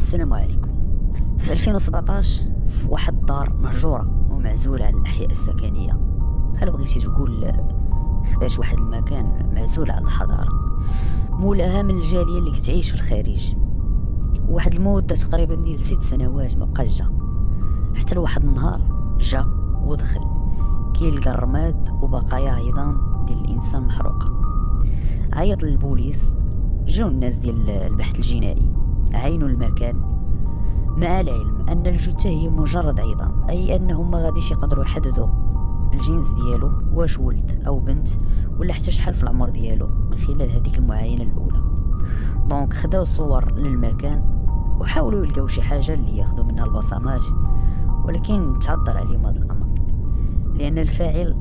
السلام عليكم. في 2017 في واحد الدار مهجورة ومعزولة على الأحياء السكنية، بحال بغيتي تقول خداش واحد المكان معزول على الحضارة، مولاها من الجالية اللي كتعيش في الخارج. واحد المدة تقريبا ديال 6 سنوات مبقاش جا، حتى لواحد النهار جا ودخل كيلقى الرماد وبقايا عظام ديال الإنسان محروقة. عيط للبوليس، جاو الناس ديال البحث الجنائي، عينوا المكان مع العلم ان الجثه هي مجرد عظام، اي انهم ما غاديش يقدروا يحددوا الجنس ديالو، واش ولد او بنت ولا حتى شحال في العمر ديالو من خلال هذيك المعاينه الاولى. دونك خداو صور للمكان وحاولوا يلقاو شي حاجه اللي ياخذوا منها البصمات، ولكن تعذر عليهم هذا الامر لان الفاعل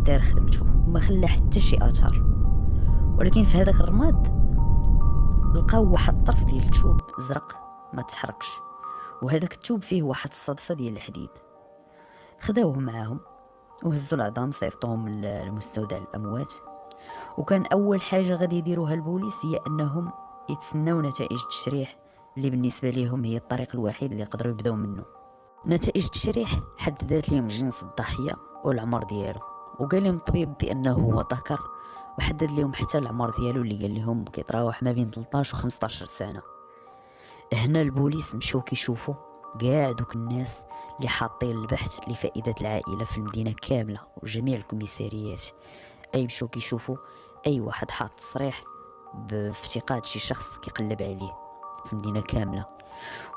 دار خدمته وما خلى حتى شي اثار. ولكن في هذاك الرماد لقاو واحد الطرف ديال الثوب زرق ما تحركش، وهذاك الثوب فيه واحد الصدفه ديال الحديد. خداوه معاهم وهزوا العظام صيفطوهم لمستودع الاموات، وكان اول حاجه غادي يديروها البوليس هي انهم يتسناو نتائج التشريح اللي بالنسبه لهم هي الطريق الوحيد اللي يقدروا يبداو منه. نتائج التشريح حددت لهم جنس الضحيه والعمر ديالو، وقال لهم الطبيب بانه هو ذكر، وحدد لهم حتى العمر ديالو اللي قال لهم كيتراوح ما بين 13 و 15 سنه. هنا البوليس مشاو كيشوفوا كاع دوك الناس اللي حاطين البحث لفائدة العائلة في المدينة كاملة وجميع الكوميساريات، اي مشاو كيشوفوا اي واحد حاط تصريح بافتقاد شي شخص كيقلب عليه في المدينة كاملة،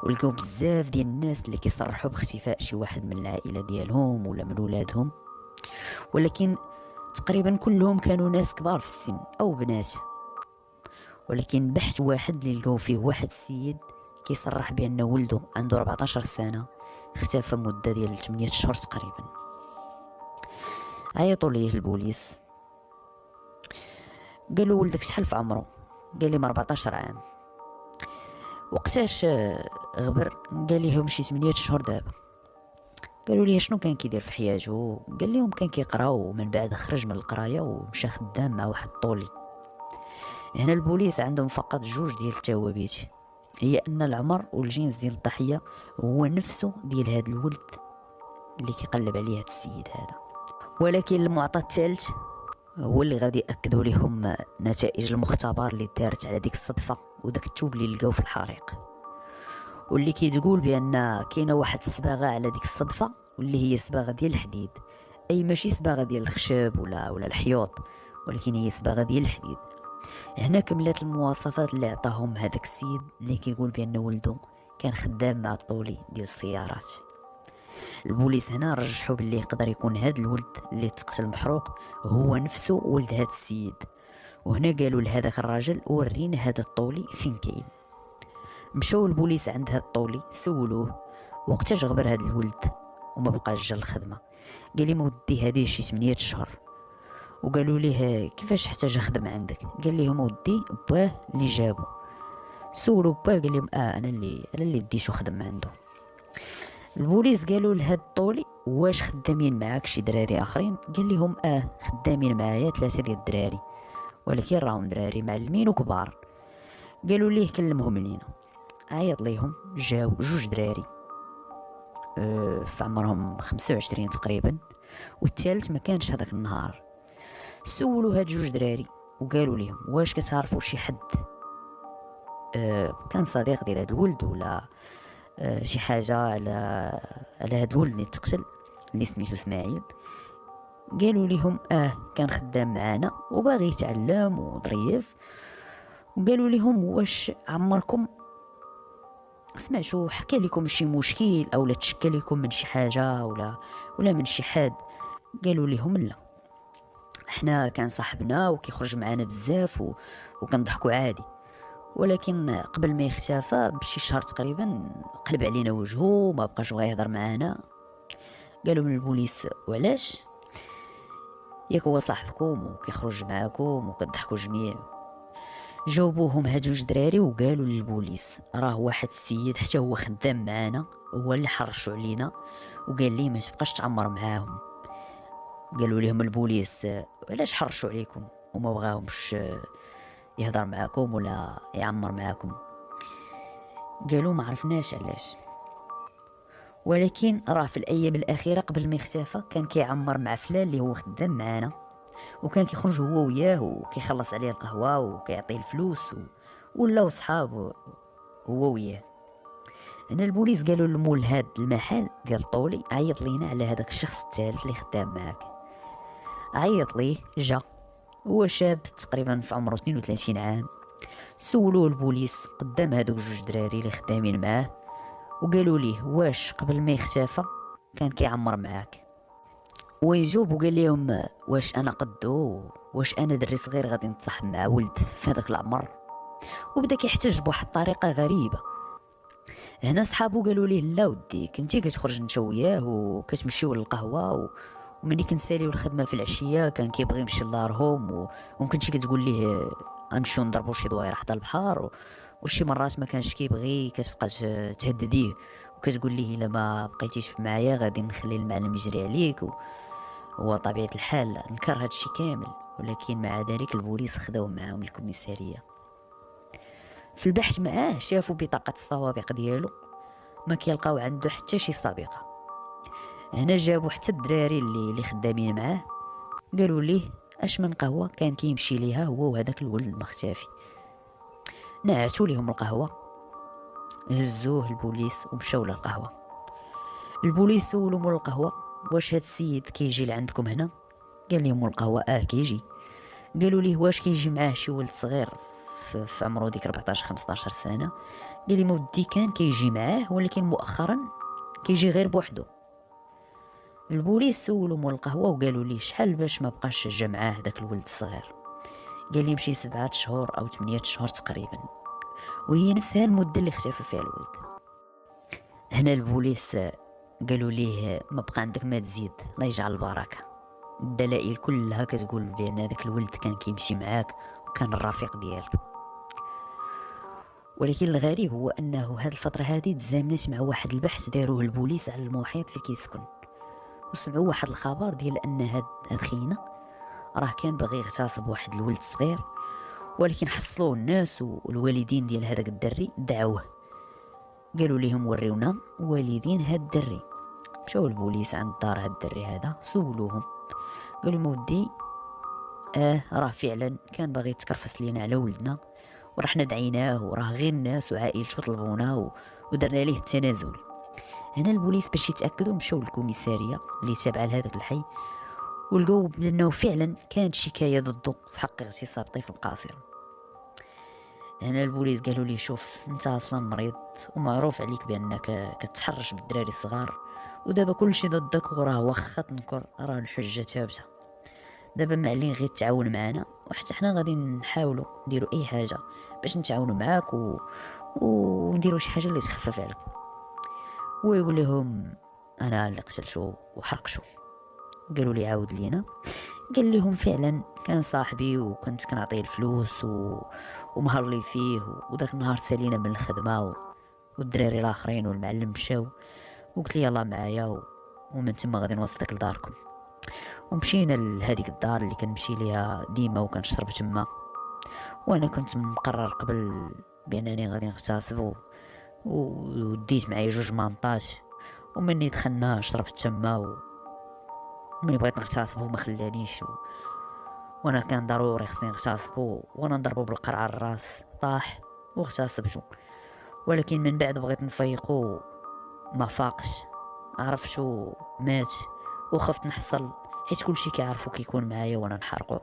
ولقاو بزاف ديال الناس اللي كيصرحوا باختفاء شي واحد من العائلة ديالهم ولا من ولادهم، ولكن تقريبا كلهم كانوا ناس كبار في السن او بنات. ولكن بحث واحد اللي لقاو فيه واحد السيد كيصرح بأن ولده عنده 14 سنة اختفى مدة ديال 8 شهور تقريبا. عيطوا ليه البوليس، قالوا ولدك شحال في عمره؟ قال لهم 14 عام. وقتاش غبر؟ قال لهم شي 8 شهور دابا. قالوا ليه شنو كان كيدير في حياته؟ قال لهم كان كيقرا، ومن بعد خرج من القرايه ومشى خدام مع واحد طولي. هنا البوليس عندهم فقط جوج ديال التوابيت، هي ان العمر والجنس ديال الضحيه هو نفسه ديال هذا الولد اللي كيقلب عليه هذا السيد هذا. ولكن المعطى الثالث هو اللي غادي ياكدوا لهم نتائج المختبر اللي دارت على ديك الصدفه وداك الثوب اللي لقاو في الحريق، واللي كيتقول بان كاينه واحد الصباغه على ديك الصدفه واللي هي صباغه ديال الحديد، اي ماشي صباغه ديال الخشب ولا الحيوط، ولكن هي صباغه ديال الحديد. هنا كملت المواصفات اللي عطاهم هذاك السيد اللي كيقول بان ولده كان خدام مع الطولي ديال السيارات. البوليس هنا رجحوا باللي يقدر يكون هذا الولد اللي تقتل محروق هو نفسه ولد هذا السيد. وهنا قالوا لهذاك الراجل ورينا هذا الطولي فين كاين. مشاو البوليس عند هذا الطولي سولوه وقتاش غبر هذا الولد وما بقاش جا الخدمه. قال لي ودي هذه شي 8 شهور. وقالوا ليه كيفاش احتاج يخدم عندك؟ قال لهم ودي باه اللي جابو. سولوا باه، قال لهم انا اللي ديتو خدم عنده. البوليس قالوا لهاد الطولي واش خدامين معاك شي دراري اخرين؟ قال لهم خدامين معايا 3 ديال الدراري، ولكن راهم دراري معلمين وكبار. قالوا ليه كلمهم لينا. عيط ليهم، جاو جوج دراري في عمرهم 25 تقريبا، والثالث ما كانش هذاك النهار. سولوا هاد جوج دراري وقالوا لهم واش كتعرفوا شي حد كان صديق ديال هاد الولد ولا شي حاجه على هاد الولد اللي تقتل اللي سميتو اسماعيل؟ قالوا لهم كان خدام معانا وباغي يتعلم وظريف. وقالوا لهم واش عمركم سمعتوا حكى لكم شي مشكل او لا تشكى لكم من شي حاجه ولا من شي حد؟ قالوا لهم لا، احنا كان صاحبنا وكيخرج معنا بزاف وكنضحكوا عادي، ولكن قبل ما يختفى بشي شهر تقريبا قلب علينا وجهه وما بقاش بغا يهضر معنا. قالوا من البوليس وعلاش؟ ياك هو صاحبكم وكيخرج معاكم وكتضحكوا جميع. جاوبوهم هاد جوج دراري وقالوا للبوليس راه واحد السيد حتى هو خدام معانا هو اللي حرشوا علينا وقال لي ما تبقاش تعمر معاهم. قالوا لهم البوليس علاش حرشوا عليكم وما بغاهمش يهضر معاكم ولا يعمر معاكم؟ قالوا ما عرفناش علاش، ولكن راه في الايام الاخيره قبل ما يختفى كان كيعمر مع فلان اللي هو خدام معانا، وكان كيخرج هو وياه وكيخلص عليه القهوه وكيعطيه الفلوس ولاو صحاب هو وياه. هنا البوليس قالوا لمول هاد المحل ديال طولي عيط لينا على هذاك الشخص الثالث اللي خدام معاك. عيط ليه، جا، هو شاب تقريبا في عمره 32 عام. سولوه البوليس قدام هادوك جوج دراري اللي خدامين معاه، وقالوا ليه واش قبل ما يختفى كان كيعمر معاك؟ ويجاوب وقال لهم واش انا قدو، واش انا دري صغير غادي نتصاحب مع ولد في هذاك العمر؟ وبدا كيحتج بواحد الطريقه غريبه. هنا صحابو قالوا ليه لا ودي كنتي كتخرج انت وياه وكتمشيو للقهوه وملي كنساليو الخدمه في العشيه كان كيبغي يمشي لدارهم وكنتي كتقول ليه غنمشيو نضربو شي دويره حدا البحر وشي مرات ما كانش كيبغي كتبقى تهدديه وكتقول ليه الا ما بقيتيش معايا غادي نخلي المعلم يجري عليك هو طبيعه الحال نكر هادشي كامل. ولكن مع ذلك البوليس خداو معاهم الكوميساريه. في البحث معاه شافوا بطاقه السوابق ديالو ما كيلقاو عنده حتى شي سابقه. هنا جابوا حتى الدراري اللي خدامين معاه، قالوا ليه اش من قهوه كان كيمشي ليها هو وهذاك الولد المختفي. نعتوا ليهم القهوه، هزوه البوليس ومشاو للقهوه. البوليس سولوا مول القهوه واش هاد السيد كيجي لعندكم هنا؟ قال لهم مول القهوه كيجي. قالوا ليه واش كيجي معاه شي ولد صغير في عمره ديك 14 15 سنه؟ قال لي ودي كان كيجي معاه ولكن مؤخرا كيجي غير بوحدو. البوليس سولوا مول القهوه وقالوا ليه شحال باش ما بقاش جا معاه داك الولد الصغير؟ قال لي يمشي 7 شهور او 8 شهور تقريبا، وهي نفسها المده اللي اختفى فيها الولد. هنا البوليس قالوا ليه ما بقى عندك ما تزيد، الله يجعل البركه، الدلائل كلها كتقول بان هذاك الولد كان كيمشي معاك وكان الرفيق ديالك. ولكن الغريب هو انه هاد الفتره هذه تزامنت مع واحد البحث داروه البوليس على المحيط في كيسكن، وسمعوا واحد الخبر ديال ان هاد خينا راه كان باغي يغتصب واحد الولد صغير، ولكن حصلوه الناس والوالدين ديال هذاك الدري دعوه، قالوا لهم وريونا والدين هاد الدري. مشاو البوليس عند دار هاد الدري هذا سولوهم، قالوا مودي راه فعلا كان باغي يتكرفس لينا على ولدنا ورحنا دعيناه وراه غير الناس وعائلته طلبونا ودرنا ليه التنازل. هنا البوليس باش يتاكدوا مشاو للكوميساريه اللي تابعه لهذاك الحي ولقاو بانه فعلا كانت شكايه ضده في حق اغتصاب طفل قاصر. هنا البوليس قالوا لي شوف انت اصلا مريض ومعروف عليك بانك كتحرش بالدراري الصغار ودابا كلشي ضدك وراه واخا تنكر راه الحجه ثابته. دابا معلين غير تعاون معنا وحتى حنا غادي نحاولوا نديروا اي حاجه باش نتعاونوا معاك ونديروا شي حاجه اللي تخفف عليك. ويقول لهم انا اللي قتلته وحرقته. قالوا لي عاود لينا. قال لهم فعلا كان صاحبي وكنت كنعطيه الفلوس ومهرلي فيه وداك النهار سالينا من الخدمه والدراري الاخرين والمعلم مشاو وقلت لي يلا معايا ومن تما غادي نوصلك لداركم. ومشينا لهذيك الدار اللي كنمشي ليها ديما وكنشرب تما، وانا كنت مقرر قبل بانني غادي نغتصب وديت معايا 2 مانطات. ومني دخلنا شربت تما ومني بغيت نغتصبو ما خلانيش وانا كان ضروري خصني نغتصبو وانا نضربو بالقرعه الراس طاح واغتصبتو. ولكن من بعد بغيت نفيقو ما فاقش، عرفتو مات وخفت نحصل حيت كلشي كيعرفو كيكون معايا وانا نحرقو.